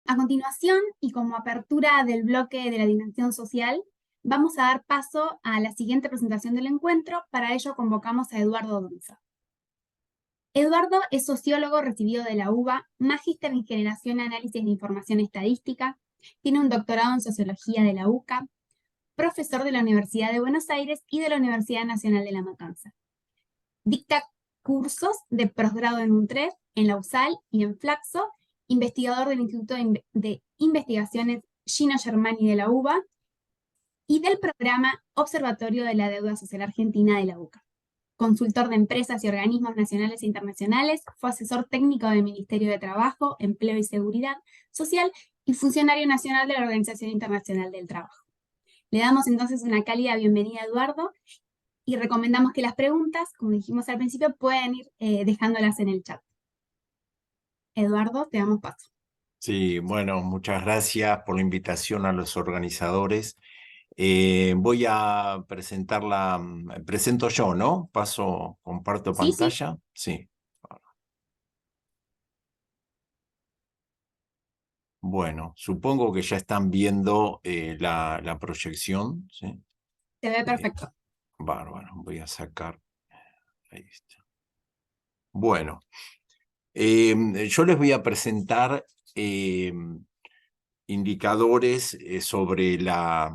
A continuación, y como apertura del bloque de la dimensión social, vamos a dar paso a la siguiente presentación del encuentro. Para ello convocamos a Eduardo Donza. Eduardo es sociólogo recibido de la UBA, magíster en generación y análisis de información estadística, tiene un doctorado en sociología de la UCA, profesor de la Universidad de Buenos Aires y de la Universidad Nacional de La Matanza. Dicta cursos de posgrado en UNTREF, en la USAL y en Flaxo, investigador del Instituto de Investigaciones Gino Germani de la UBA y del programa Observatorio de la Deuda Social Argentina de la UCA. Consultor de empresas y organismos nacionales e internacionales, fue asesor técnico del Ministerio de Trabajo, Empleo y Seguridad Social y funcionario nacional de la Organización Internacional del Trabajo. Le damos entonces una cálida bienvenida a Eduardo y recomendamos que las preguntas, como dijimos al principio, pueden ir dejándolas en el chat. Eduardo, te damos paso. Sí, bueno, muchas gracias por la invitación a los organizadores. Voy a presentarla, presento yo, ¿no? Comparto Sí, sí. pantalla. Sí. Bueno, supongo que ya están viendo la proyección, ¿sí? Se ve perfecto. Bárbaro, voy a sacar. Ahí está. Bueno, yo les voy a presentar indicadores sobre la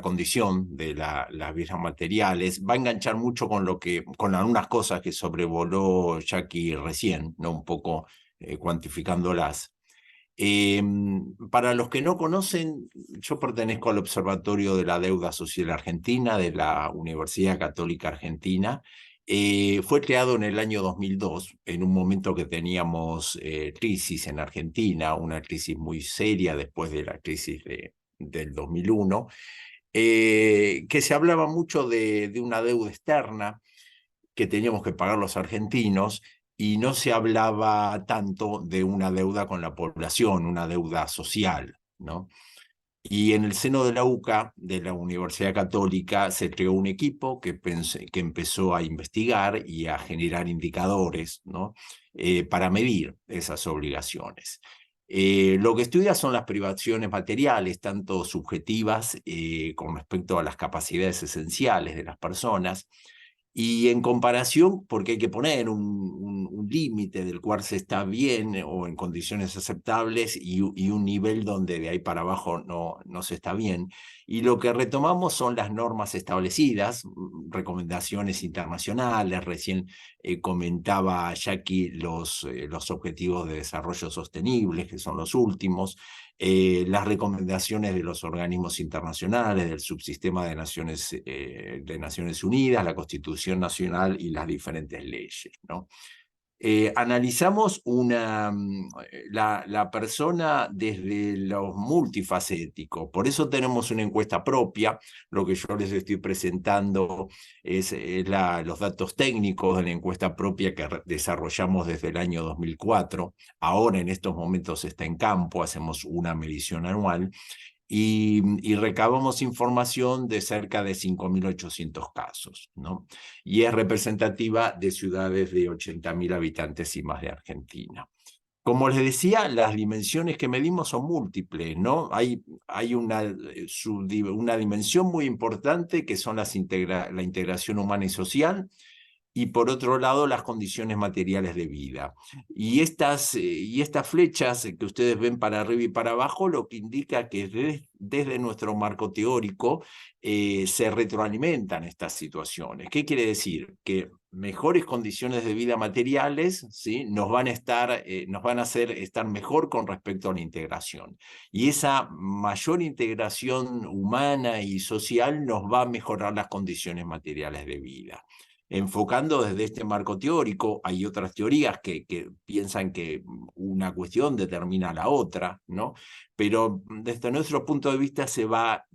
condición de las bienes materiales. Va a enganchar mucho con algunas cosas que sobrevoló Jackie recién, ¿no? Un poco cuantificándolas. Para los que no conocen, yo pertenezco al Observatorio de la Deuda Social Argentina de la Universidad Católica Argentina. Fue creado en el año 2002, en un momento que teníamos crisis en Argentina, una crisis muy seria después de la crisis del 2001, que se hablaba mucho de una deuda externa que teníamos que pagar los argentinos y no se hablaba tanto de una deuda con la población, una deuda social, ¿no? Y en el seno de la UCA, de la Universidad Católica, se creó un equipo que empezó a investigar y a generar indicadores, ¿no? Para medir esas obligaciones. Lo que estudia son las privaciones materiales, tanto subjetivas con respecto a las capacidades esenciales de las personas, y en comparación, porque hay que poner un límite del cual se está bien o en condiciones aceptables y un nivel donde de ahí para abajo no se está bien. Y lo que retomamos son las normas establecidas, recomendaciones internacionales. Recién comentaba Jackie los objetivos de desarrollo sostenible, que son los últimos, las recomendaciones de los organismos internacionales, del subsistema de Naciones Unidas, la Constitución Nacional y las diferentes leyes, ¿no? Analizamos la persona desde los multifacéticos, por eso tenemos una encuesta propia. Lo que yo les estoy presentando es los datos técnicos de la encuesta propia que desarrollamos desde el año 2004. Ahora en estos momentos está en campo, hacemos una medición anual y recabamos información de cerca de 5.800 casos, ¿no? Y es representativa de ciudades de 80.000 habitantes y más de Argentina. Como les decía, las dimensiones que medimos son múltiples, ¿no? Hay una dimensión muy importante que son la integración humana y social, y por otro lado las condiciones materiales de vida. Y estas flechas que ustedes ven para arriba y para abajo lo que indica que desde nuestro marco teórico se retroalimentan estas situaciones. ¿Qué quiere decir? Que mejores condiciones de vida materiales, ¿sí?, nos van a hacer estar mejor con respecto a la integración. Y esa mayor integración humana y social nos va a mejorar las condiciones materiales de vida. Enfocando desde este marco teórico, hay otras teorías que piensan que una cuestión determina la otra, ¿no? Pero desde nuestro punto de vista se va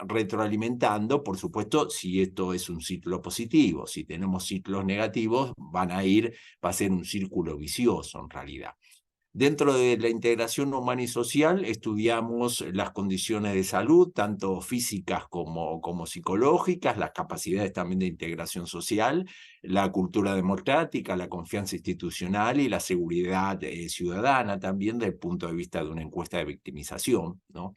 retroalimentando, por supuesto, si esto es un ciclo positivo. Si tenemos ciclos negativos, va a ser un círculo vicioso en realidad. Dentro de la integración humana y social estudiamos las condiciones de salud, tanto físicas como psicológicas, las capacidades también de integración social, la cultura democrática, la confianza institucional y la seguridad ciudadana también desde el punto de vista de una encuesta de victimización, ¿no?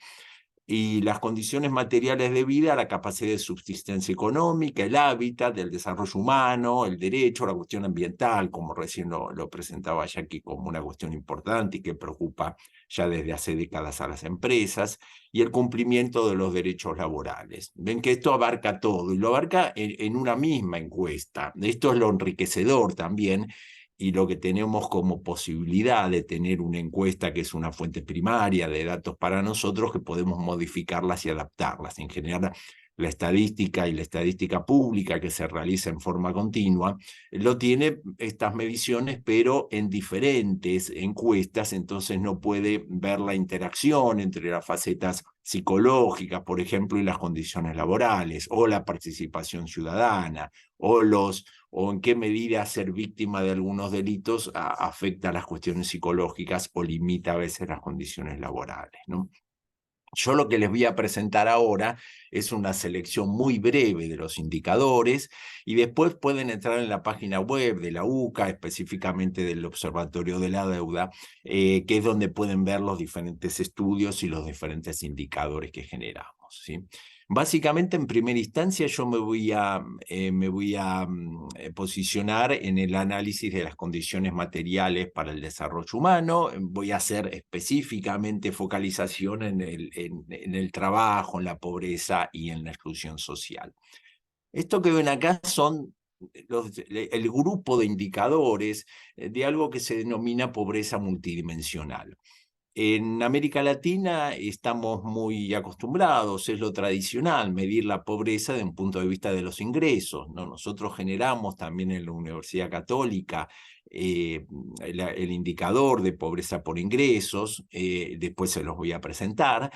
Y las condiciones materiales de vida, la capacidad de subsistencia económica, el hábitat, el desarrollo humano, el derecho, la cuestión ambiental, como recién lo presentaba Jackie como una cuestión importante y que preocupa ya desde hace décadas a las empresas, y el cumplimiento de los derechos laborales. Ven que esto abarca todo, y lo abarca en una misma encuesta. Esto es lo enriquecedor también, y lo que tenemos como posibilidad de tener una encuesta que es una fuente primaria de datos para nosotros, que podemos modificarlas y adaptarlas. En general, la estadística y la estadística pública que se realiza en forma continua, lo tiene estas mediciones, pero en diferentes encuestas, entonces no puede ver la interacción entre las facetas psicológicas, por ejemplo, y las condiciones laborales, o la participación ciudadana, o en qué medida ser víctima de algunos delitos afecta a las cuestiones psicológicas o limita a veces las condiciones laborales, ¿no? Yo lo que les voy a presentar ahora es una selección muy breve de los indicadores, y después pueden entrar en la página web de la UCA, específicamente del Observatorio de la Deuda, que es donde pueden ver los diferentes estudios y los diferentes indicadores que generamos, ¿sí? Básicamente, en primera instancia, yo me voy a posicionar en el análisis de las condiciones materiales para el desarrollo humano. Voy a hacer específicamente focalización en el trabajo, en la pobreza y en la exclusión social. Esto que ven acá son el grupo de indicadores de algo que se denomina pobreza multidimensional. En América Latina estamos muy acostumbrados, es lo tradicional, medir la pobreza desde un punto de vista de los ingresos, ¿no? Nosotros generamos también en la Universidad Católica el indicador de pobreza por ingresos, después se los voy a presentar.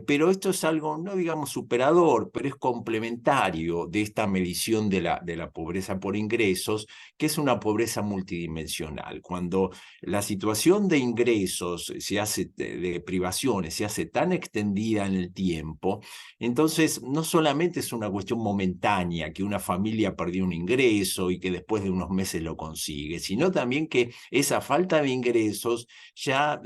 Pero esto es algo, no digamos superador, pero es complementario de esta medición de la pobreza por ingresos, que es una pobreza multidimensional. Cuando la situación de ingresos se hace, de privaciones, se hace tan extendida en el tiempo, entonces no solamente es una cuestión momentánea, que una familia perdió un ingreso y que después de unos meses lo consigue, sino también que esa falta de ingresos ya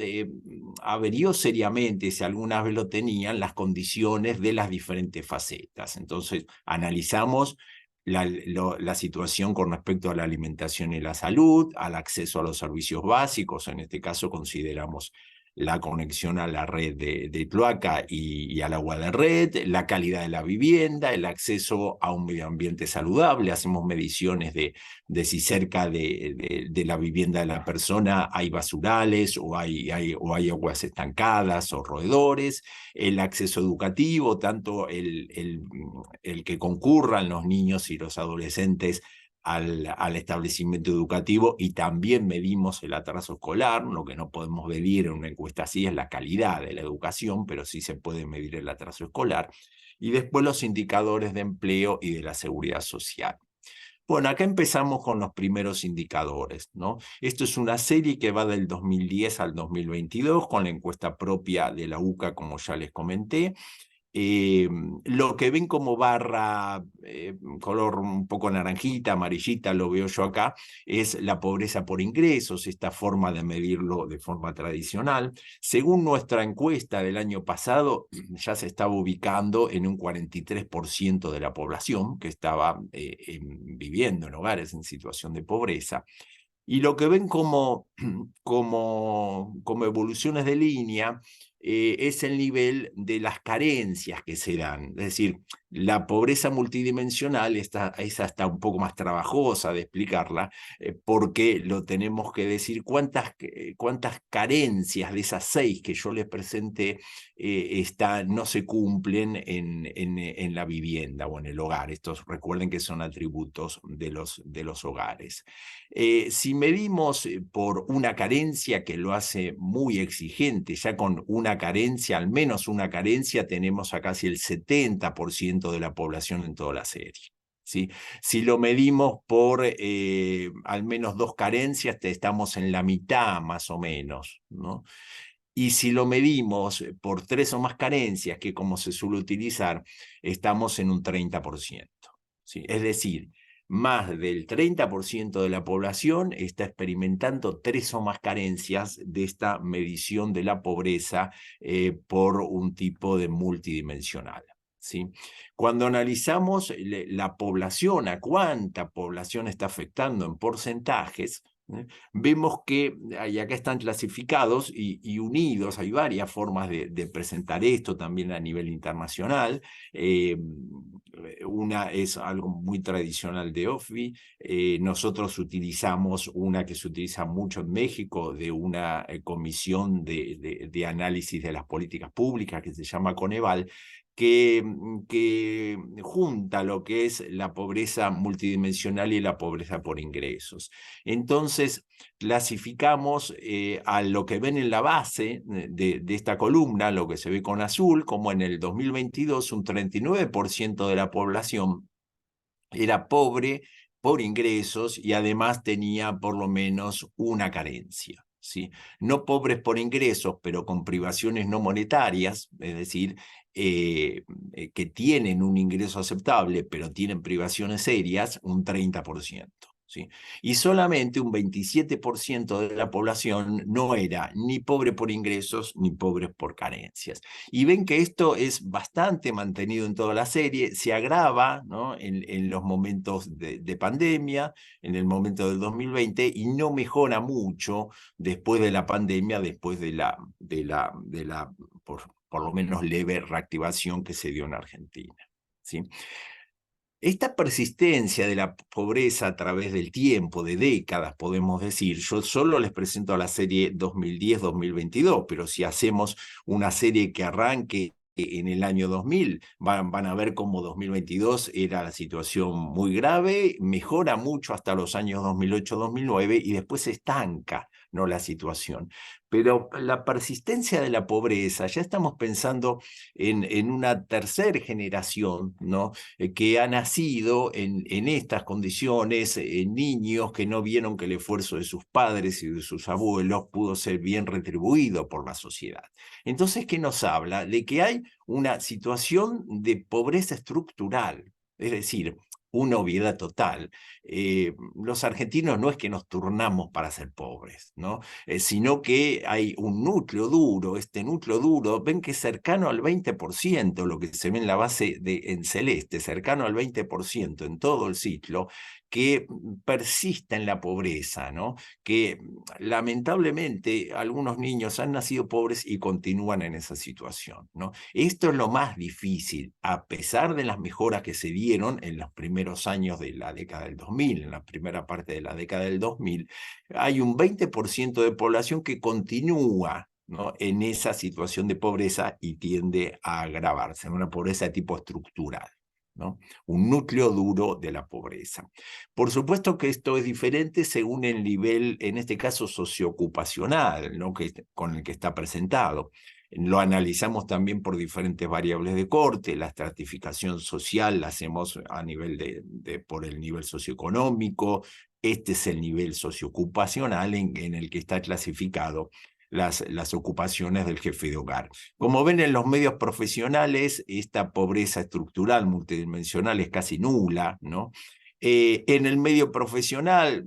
averió seriamente, si alguna vez lo tenían, las condiciones de las diferentes facetas. Entonces analizamos la situación con respecto a la alimentación y la salud, al acceso a los servicios básicos. En este caso consideramos la conexión a la red de cloaca y al agua de red, la calidad de la vivienda, el acceso a un medio ambiente saludable. Hacemos mediciones de si cerca de la vivienda de la persona hay basurales o hay aguas estancadas o roedores, el acceso educativo, tanto el que concurran los niños y los adolescentes al establecimiento educativo, y también medimos el atraso escolar. Lo que no podemos medir en una encuesta así es la calidad de la educación, pero sí se puede medir el atraso escolar. Y después los indicadores de empleo y de la seguridad social. Bueno, acá empezamos con los primeros indicadores, ¿no? Esto es una serie que va del 2010 al 2022 con la encuesta propia de la UCA, como ya les comenté. Lo que ven como barra color un poco naranjita, amarillita, lo veo yo acá, es la pobreza por ingresos, esta forma de medirlo de forma tradicional. Según nuestra encuesta del año pasado, ya se estaba ubicando en un 43% de la población que estaba viviendo en hogares en situación de pobreza. Y lo que ven como evoluciones de línea es el nivel de las carencias que se dan. Es decir, la pobreza multidimensional es hasta un poco más trabajosa de explicarla, porque lo tenemos que decir cuántas carencias de esas 6 que yo les presenté no se cumplen en la vivienda o en el hogar. Estos recuerden que son atributos de los hogares. Si medimos por una carencia, que lo hace muy exigente, ya con una carencia, al menos una carencia, tenemos a casi el 70% de la población en toda la serie. ¿sí? Si lo medimos por al menos 2 carencias, estamos en la mitad más o menos, ¿no? Y si lo medimos por 3 o más carencias, que como se suele utilizar, estamos en un 30%. ¿Sí? Es decir, más del 30% de la población está experimentando 3 o más carencias de esta medición de la pobreza por un tipo de multidimensional. ¿Sí? Cuando analizamos la población, a cuánta población está afectando en porcentajes, vemos que, y acá están clasificados y unidos, hay varias formas de presentar esto también a nivel internacional. Una es algo muy tradicional de OFBI. Nosotros utilizamos una que se utiliza mucho en México, de una comisión de análisis de las políticas públicas que se llama Coneval, que junta lo que es la pobreza multidimensional y la pobreza por ingresos. Entonces, clasificamos a lo que ven en la base de esta columna, lo que se ve con azul, como en el 2022 un 39% de la población era pobre por ingresos y además tenía por lo menos una carencia. ¿Sí? No pobres por ingresos, pero con privaciones no monetarias, es decir, que tienen un ingreso aceptable, pero tienen privaciones serias, un 30%. ¿Sí? Y solamente un 27% de la población no era ni pobre por ingresos ni pobre por carencias. Y ven que esto es bastante mantenido en toda la serie, se agrava, ¿no? en los momentos de pandemia, en el momento del 2020, y no mejora mucho después de la pandemia, después de la por lo menos leve reactivación que se dio en Argentina. ¿Sí? Esta persistencia de la pobreza a través del tiempo, de décadas, podemos decir, yo solo les presento a la serie 2010-2022, pero si hacemos una serie que arranque en el año 2000, van a ver cómo 2022 era la situación muy grave, mejora mucho hasta los años 2008-2009 y después se estanca, ¿no? La situación. Pero la persistencia de la pobreza, ya estamos pensando en una tercera generación, ¿no? Que ha nacido en estas condiciones, niños que no vieron que el esfuerzo de sus padres y de sus abuelos pudo ser bien retribuido por la sociedad. Entonces, ¿qué nos habla? De que hay una situación de pobreza estructural, es decir, una obviedad total. Los argentinos no es que nos turnamos para ser pobres, ¿no? Sino que hay un núcleo duro, este núcleo duro, ven que es cercano al 20%, lo que se ve en la base en celeste, cercano al 20% en todo el ciclo, que persiste en la pobreza, ¿no? Que lamentablemente algunos niños han nacido pobres y continúan en esa situación, ¿no? Esto es lo más difícil, a pesar de las mejoras que se dieron en los primeros años de la década del 2000, en la primera parte de la década del 2000, hay un 20% de población que continúa, ¿no? en esa situación de pobreza y tiende a agravarse, en una pobreza de tipo estructural. ¿No? Un núcleo duro de la pobreza. Por supuesto que esto es diferente según el nivel, en este caso socioocupacional, ¿no? Con el que está presentado. Lo analizamos también por diferentes variables de corte, la estratificación social la hacemos a nivel por el nivel socioeconómico, este es el nivel socioocupacional en el que está clasificado las ocupaciones del jefe de hogar. Como ven en los medios profesionales, esta pobreza estructural multidimensional es casi nula, ¿no? En el medio profesional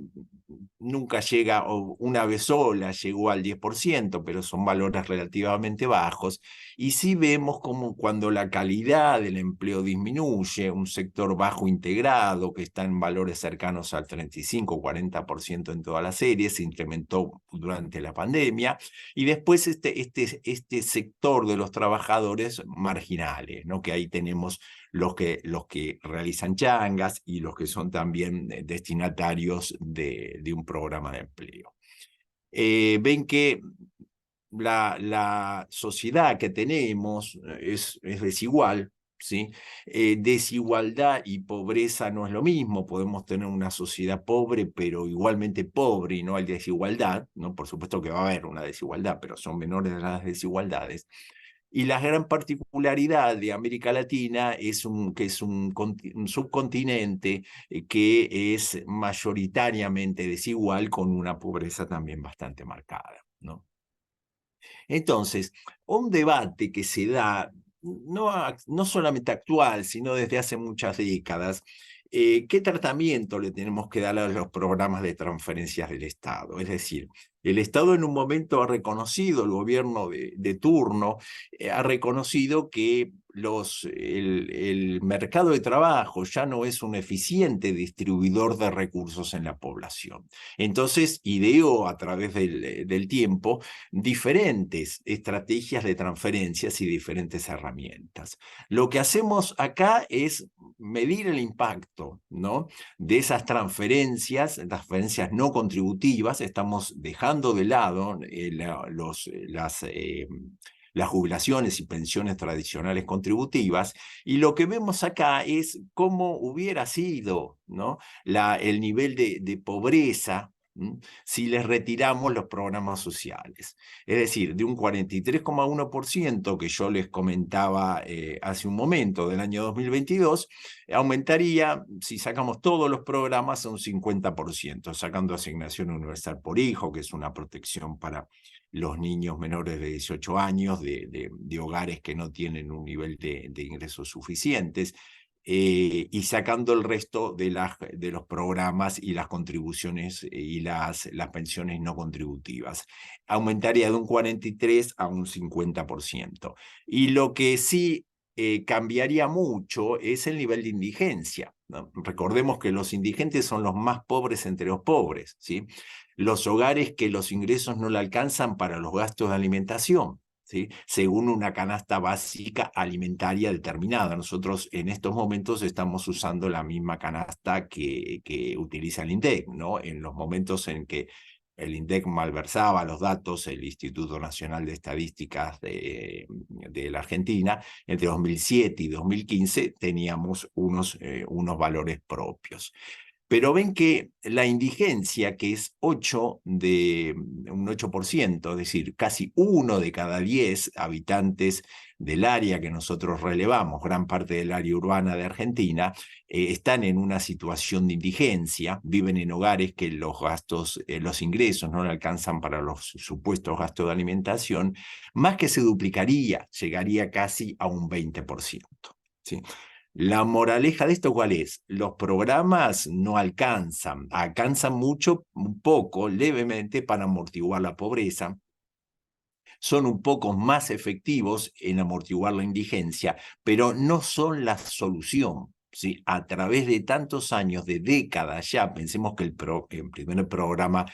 nunca llega, o una vez sola llegó al 10%, pero son valores relativamente bajos, y sí vemos como cuando la calidad del empleo disminuye, un sector bajo integrado que está en valores cercanos al 35-40% en toda la serie, se incrementó durante la pandemia, y después este sector de los trabajadores marginales, ¿no? Que ahí tenemos los que realizan changas y los que son también destinatarios de un programa de empleo. Ven que la sociedad que tenemos es desigual, ¿sí? Desigualdad y pobreza no es lo mismo, podemos tener una sociedad pobre, pero igualmente pobre y no hay desigualdad, ¿no? Por supuesto que va a haber una desigualdad, pero son menores las desigualdades. Y la gran particularidad de América Latina es que es un subcontinente que es mayoritariamente desigual, con una pobreza también bastante marcada, ¿no? Entonces, un debate que se da no solamente actual, sino desde hace muchas décadas, ¿qué tratamiento le tenemos que dar a los programas de transferencias del Estado? Es decir, el Estado en un momento ha reconocido, el gobierno de turno, ha reconocido que el mercado de trabajo ya no es un eficiente distribuidor de recursos en la población. Entonces, ideó a través del tiempo diferentes estrategias de transferencias y diferentes herramientas. Lo que hacemos acá es medir el impacto, ¿no?, de esas transferencias no contributivas. Estamos dejando de lado las jubilaciones y pensiones tradicionales contributivas, y lo que vemos acá es cómo hubiera sido, ¿no?, el nivel de pobreza si les retiramos los programas sociales. Es decir, de un 43,1% que yo les comentaba hace un momento del año 2022, aumentaría, si sacamos todos los programas, a un 50%, sacando asignación universal por hijo, que es una protección para los niños menores de 18 años de hogares que no tienen un nivel de ingresos suficientes, y sacando el resto de los programas y las contribuciones y las pensiones no contributivas. Aumentaría de un 43 a un 50%. Y lo que sí cambiaría mucho es el nivel de indigencia, ¿no? Recordemos que los indigentes son los más pobres entre los pobres, ¿sí? Los hogares que los ingresos no le alcanzan para los gastos de alimentación, ¿sí?, según una canasta básica alimentaria determinada. Nosotros en estos momentos estamos usando la misma canasta que utiliza el INDEC, ¿no? En los momentos en que el INDEC malversaba los datos, el Instituto Nacional de Estadísticas de la Argentina, entre 2007 y 2015 teníamos unos valores propios. Pero ven que la indigencia, que es un 8%, es decir, casi 1 de cada 10 habitantes del área que nosotros relevamos, gran parte del área urbana de Argentina, están en una situación de indigencia, viven en hogares que los ingresos no le alcanzan para los supuestos gastos de alimentación, más que se duplicaría, llegaría casi a un 20%, ¿sí? La moraleja de esto, ¿cuál es? Los programas no alcanzan mucho, un poco, levemente, para amortiguar la pobreza. Son un poco más efectivos en amortiguar la indigencia, pero no son la solución, ¿sí? A través de tantos años, de décadas ya, pensemos que el primer programa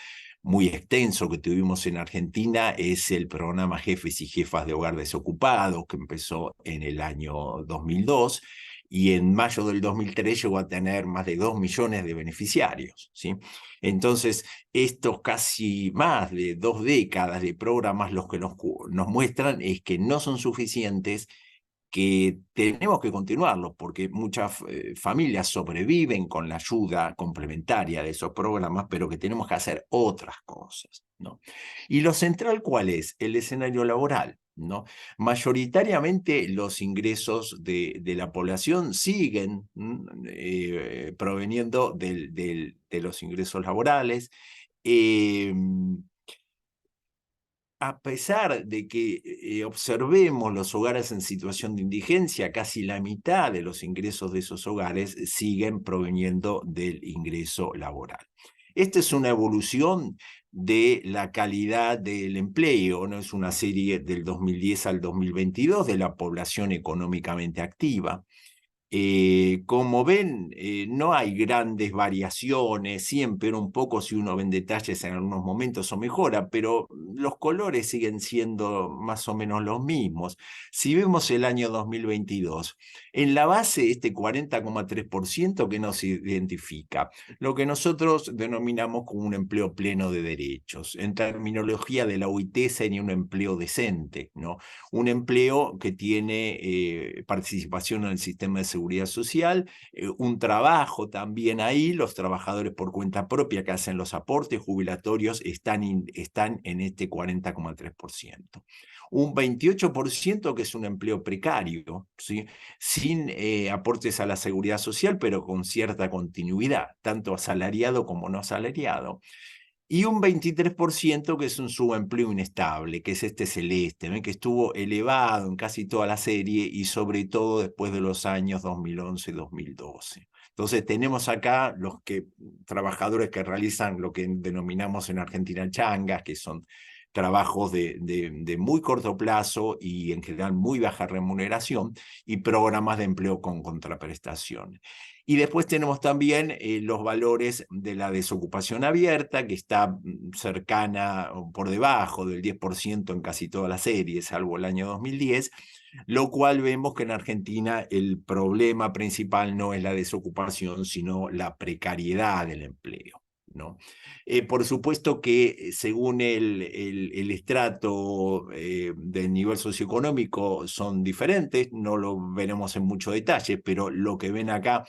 muy extenso que tuvimos en Argentina es el programa Jefes y Jefas de Hogar Desocupados, que empezó en el año 2002, y en mayo del 2003 llegó a tener más de 2 millones de beneficiarios, ¿sí? Entonces, estos casi más de 2 décadas de programas, lo que nos muestran es que no son suficientes, que tenemos que continuarlos, porque muchas familias sobreviven con la ayuda complementaria de esos programas, pero que tenemos que hacer otras cosas, ¿no? Y lo central, ¿cuál es? El escenario laboral, ¿no? Mayoritariamente los ingresos de la población siguen proveniendo de los ingresos laborales. A pesar de que observemos los hogares en situación de indigencia, casi la mitad de los ingresos de esos hogares siguen proveniendo del ingreso laboral. Esta es una evolución de la calidad del empleo, ¿no? Es una serie del 2010 al 2022 de la población económicamente activa. Como ven, no hay grandes variaciones, siempre un poco, si uno ve en detalles en algunos momentos o mejora, pero los colores siguen siendo más o menos los mismos. Si vemos el año 2022, en la base este 40,3% que nos identifica, lo que nosotros denominamos como un empleo pleno de derechos. En terminología de la OIT sería un empleo decente, ¿no? Un empleo que tiene participación en el sistema de seguridad social, un trabajo también ahí, los trabajadores por cuenta propia que hacen los aportes jubilatorios están en este 40,3%. un 28% que es un empleo precario, ¿sí? Sin aportes a la seguridad social, pero con cierta continuidad, tanto asalariado como no asalariado. Y un 23% que es un subempleo inestable, que es este celeste, ¿ven? Que estuvo elevado en casi toda la serie y sobre todo después de los años 2011 y 2012. Entonces tenemos acá trabajadores que realizan lo que denominamos en Argentina changas, que son trabajos de muy corto plazo y en general muy baja remuneración, y programas de empleo con contraprestación. Y después tenemos también los valores de la desocupación abierta, que está cercana o por debajo del 10% en casi toda la serie, salvo el año 2010, lo cual vemos que en Argentina el problema principal no es la desocupación, sino la precariedad del empleo, ¿no? Por supuesto que según el estrato del nivel socioeconómico son diferentes, no lo veremos en mucho detalle, pero lo que ven acá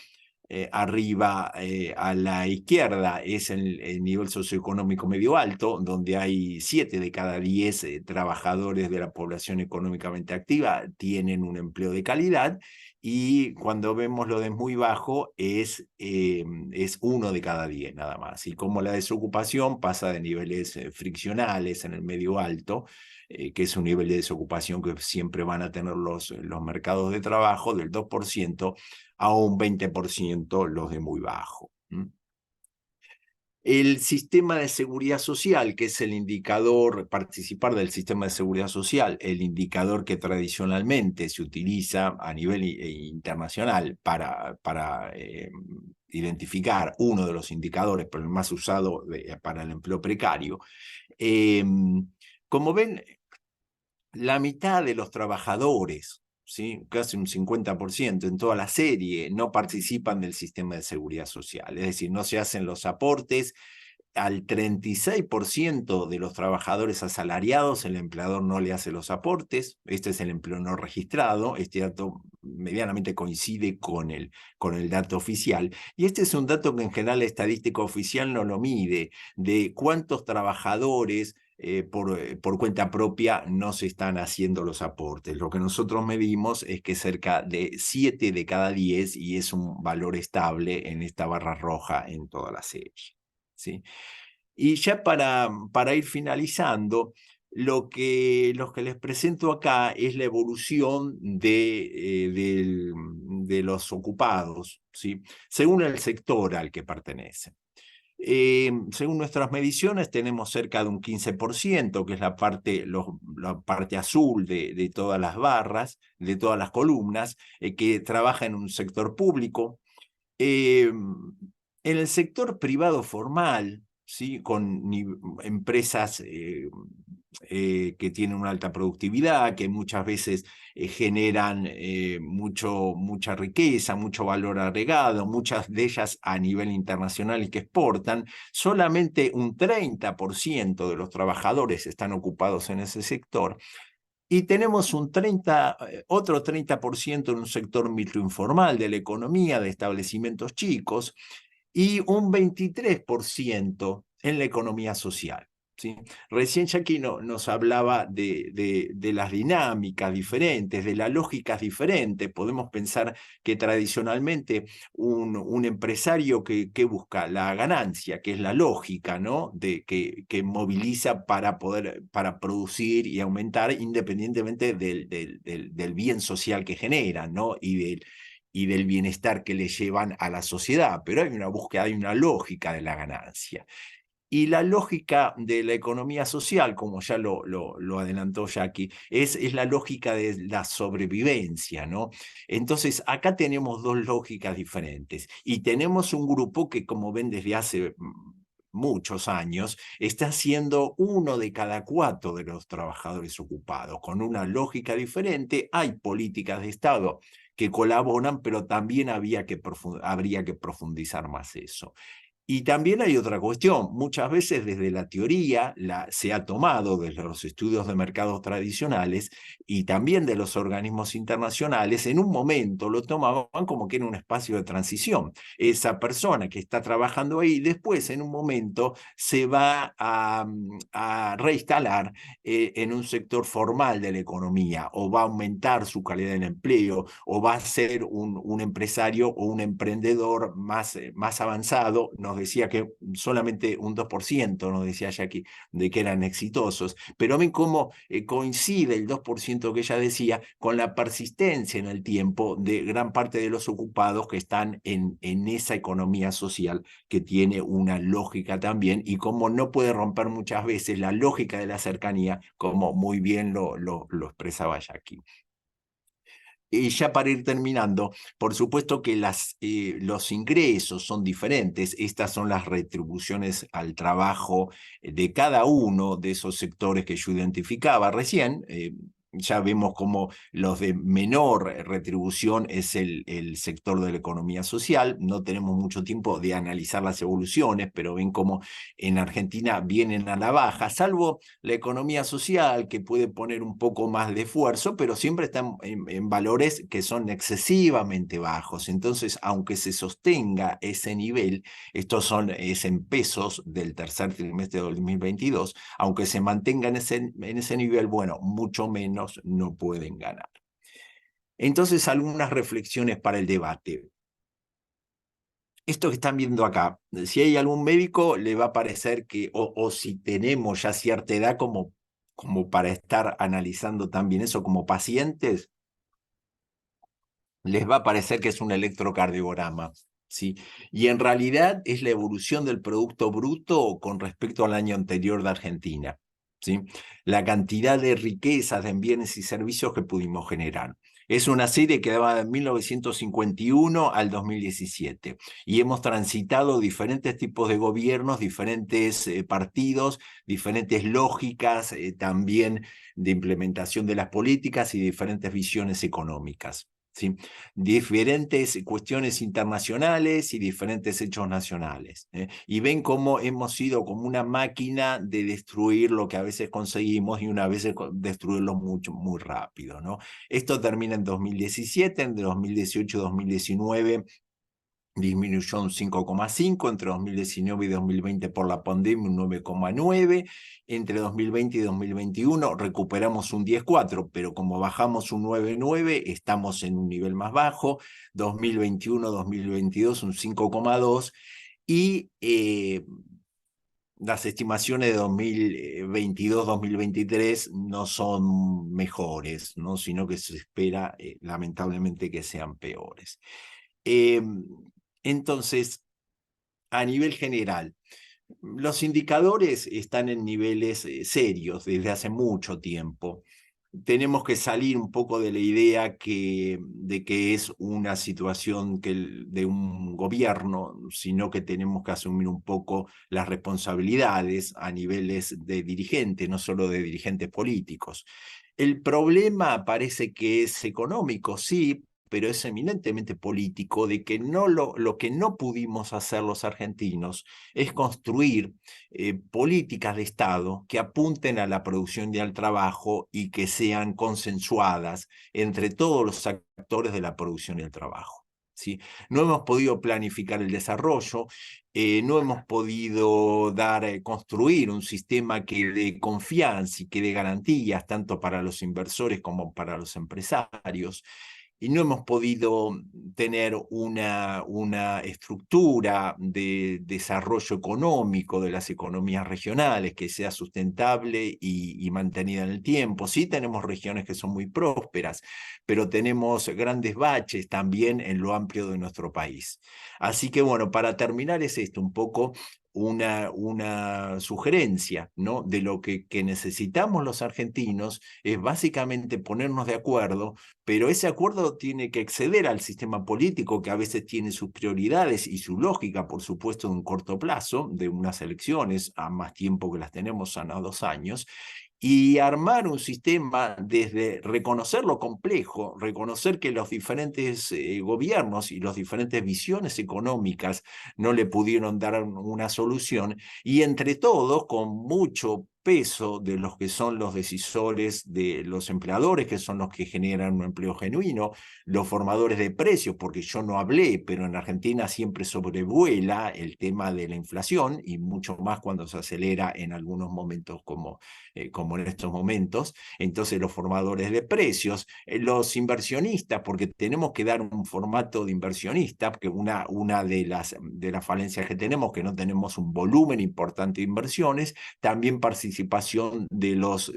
arriba a la izquierda es el nivel socioeconómico medio alto, donde hay 7 de cada 10 trabajadores de la población económicamente activa tienen un empleo de calidad, y cuando vemos lo de muy bajo es 1 de cada 10 nada más. Y como la desocupación pasa de niveles friccionales en el medio alto, que es un nivel de desocupación que siempre van a tener los mercados de trabajo, del 2%, a un 20% los de muy bajo. El sistema de seguridad social, que es el indicador, participar del sistema de seguridad social, el indicador que tradicionalmente se utiliza a nivel internacional para identificar uno de los indicadores, pero el más usado para el empleo precario. Como ven, la mitad de los trabajadores, ¿sí? Casi un 50% en toda la serie, no participan del sistema de seguridad social, es decir, no se hacen los aportes. Al 36% de los trabajadores asalariados, el empleador no le hace los aportes. Este es el empleo no registrado. Este dato medianamente coincide con el dato oficial. Y este es un dato que en general la estadística oficial no lo mide, de cuántos trabajadores por cuenta propia no se están haciendo los aportes. Lo que nosotros medimos es que cerca de 7 de cada 10, y es un valor estable en esta barra roja en toda la serie, ¿sí? Y ya para ir finalizando, lo que les presento acá es la evolución de los ocupados, ¿sí? Según el sector al que pertenecen. Según nuestras mediciones, tenemos cerca de un 15%, que es la parte azul de todas las barras, de todas las columnas, que trabaja en un sector público. En el sector privado formal, ¿sí? Con empresas que tienen una alta productividad, que muchas veces generan mucha riqueza, mucho valor agregado, muchas de ellas a nivel internacional y que exportan, solamente un 30% de los trabajadores están ocupados en ese sector. Y tenemos otro 30% en un sector microinformal de la economía, de establecimientos chicos, y un 23% en la economía social, ¿sí? Recién Jackie nos hablaba de las dinámicas diferentes, de las lógicas diferentes. Podemos pensar que tradicionalmente un empresario que busca la ganancia, que es la lógica, ¿no? Que moviliza para producir y aumentar independientemente del bien social que genera, ¿no? Y del bienestar que le llevan a la sociedad, pero hay una búsqueda, hay una lógica de la ganancia. Y la lógica de la economía social, como ya lo adelantó Jackie, es la lógica de la sobrevivencia, ¿no? Entonces, acá tenemos dos lógicas diferentes, y tenemos un grupo que, como ven desde hace muchos años, está siendo 1 de cada 4 de los trabajadores ocupados, con una lógica diferente. Hay políticas de Estado que colaboran, pero también habría que profundizar más eso. Y también hay otra cuestión, muchas veces desde la teoría se ha tomado desde los estudios de mercados tradicionales y también de los organismos internacionales, en un momento lo tomaban como que era un espacio de transición. Esa persona que está trabajando ahí después en un momento se va a reinstalar en un sector formal de la economía, o va a aumentar su calidad en empleo, o va a ser un empresario o un emprendedor más avanzado. Nos decía que solamente un 2%, nos decía Jackie, de que eran exitosos, pero ven cómo coincide el 2% que ella decía con la persistencia en el tiempo de gran parte de los ocupados que están en esa economía social que tiene una lógica también, y cómo no puede romper muchas veces la lógica de la cercanía, como muy bien lo expresaba Jackie. Y ya para ir terminando, por supuesto que los ingresos son diferentes. Estas son las retribuciones al trabajo de cada uno de esos sectores que yo identificaba recién. Ya vemos como los de menor retribución es el sector de la economía social. No tenemos mucho tiempo de analizar las evoluciones, pero ven como en Argentina vienen a la baja, salvo la economía social, que puede poner un poco más de esfuerzo, pero siempre están en valores que son excesivamente bajos. Entonces, aunque se sostenga ese nivel, es en pesos del tercer trimestre de 2022, aunque se mantenga en ese nivel, bueno, mucho menos no pueden ganar. Entonces, algunas reflexiones para el debate. Esto que están viendo acá, si hay algún médico, le va a parecer que, o si tenemos ya cierta edad como para estar analizando también eso como pacientes, les va a parecer que es un electrocardiograma, ¿sí? Y en realidad es la evolución del Producto Bruto con respecto al año anterior de Argentina, ¿sí? La cantidad de riquezas, de bienes y servicios que pudimos generar. Es una serie que va de 1951 al 2017 y hemos transitado diferentes tipos de gobiernos, diferentes partidos, diferentes lógicas también de implementación de las políticas y diferentes visiones económicas. ¿Sí? Diferentes cuestiones internacionales y diferentes hechos nacionales. Y ven cómo hemos sido como una máquina de destruir lo que a veces conseguimos y una vez destruirlo mucho, muy rápido, ¿no? Esto termina en 2017, en 2018 y 2019 disminuyó un 5,5, entre 2019 y 2020 por la pandemia un 9,9, entre 2020 y 2021 recuperamos un 10,4, pero como bajamos un 9,9 estamos en un nivel más bajo, 2021-2022 un 5,2 y las estimaciones de 2022-2023 no son mejores, ¿no? Sino que se espera lamentablemente que sean peores. Entonces, a nivel general, los indicadores están en niveles serios desde hace mucho tiempo. Tenemos que salir un poco de la idea de que es una situación de un gobierno, sino que tenemos que asumir un poco las responsabilidades a niveles de dirigentes, no solo de dirigentes políticos. El problema parece que es económico, sí, pero es eminentemente político, de que lo que no pudimos hacer los argentinos es construir políticas de Estado que apunten a la producción y al trabajo y que sean consensuadas entre todos los actores de la producción y el trabajo. ¿Sí? No hemos podido planificar el desarrollo, no hemos podido construir un sistema que dé confianza y que dé garantías tanto para los inversores como para los empresarios. Y no hemos podido tener una estructura de desarrollo económico de las economías regionales que sea sustentable y mantenida en el tiempo. Sí tenemos regiones que son muy prósperas, pero tenemos grandes baches también en lo amplio de nuestro país. Así que bueno, para terminar es esto un poco una sugerencia, ¿no? De lo que necesitamos los argentinos es básicamente ponernos de acuerdo, pero ese acuerdo tiene que exceder al sistema político, que a veces tiene sus prioridades y su lógica, por supuesto, de un corto plazo, de unas elecciones a más tiempo que las tenemos a 2 años, y armar un sistema desde reconocer lo complejo, reconocer que los diferentes gobiernos y las diferentes visiones económicas no le pudieron dar una solución, y entre todos, con mucho peso de los que son los decisores, de los empleadores, que son los que generan un empleo genuino, los formadores de precios, porque yo no hablé, pero en Argentina siempre sobrevuela el tema de la inflación, y mucho más cuando se acelera en algunos momentos como en estos momentos. Entonces los formadores de precios, los inversionistas, porque tenemos que dar un formato de inversionista, porque una de las falencias que tenemos, que no tenemos un volumen importante de inversiones, también participación de los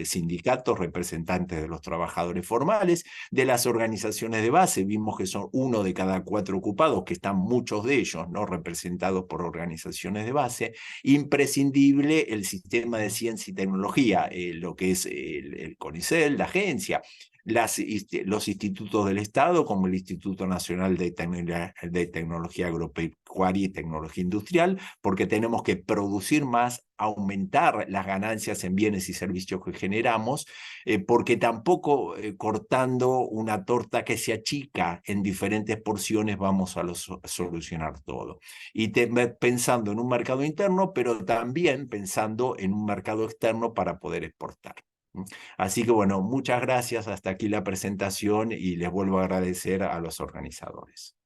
sindicatos representantes de los trabajadores formales, de las organizaciones de base. Vimos que son 1 de cada 4 ocupados, que están muchos de ellos no representados por organizaciones de base. Imprescindible el sistema de ciencia y tecnología, lo que es el CONICET, la agencia, los institutos del Estado, como el Instituto Nacional de Tecnología Agropecuaria y Tecnología Industrial, porque tenemos que producir más, aumentar las ganancias en bienes y servicios que generamos, porque tampoco cortando una torta que se achica en diferentes porciones vamos a solucionar todo. Y pensando en un mercado interno, pero también pensando en un mercado externo para poder exportar. Así que bueno, muchas gracias. Hasta aquí la presentación y les vuelvo a agradecer a los organizadores.